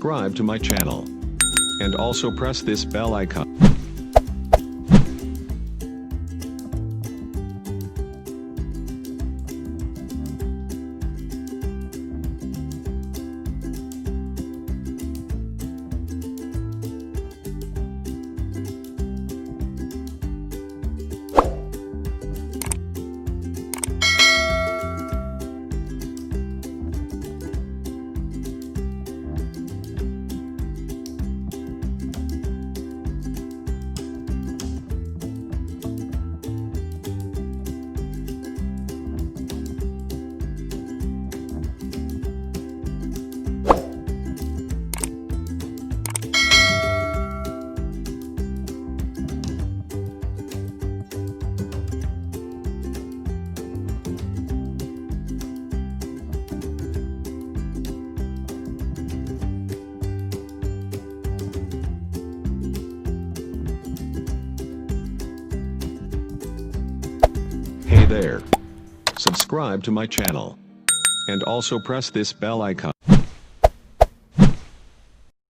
subscribe to my channel. And also press this bell icon. Hey there. Subscribe to my channel. And also press this bell icon.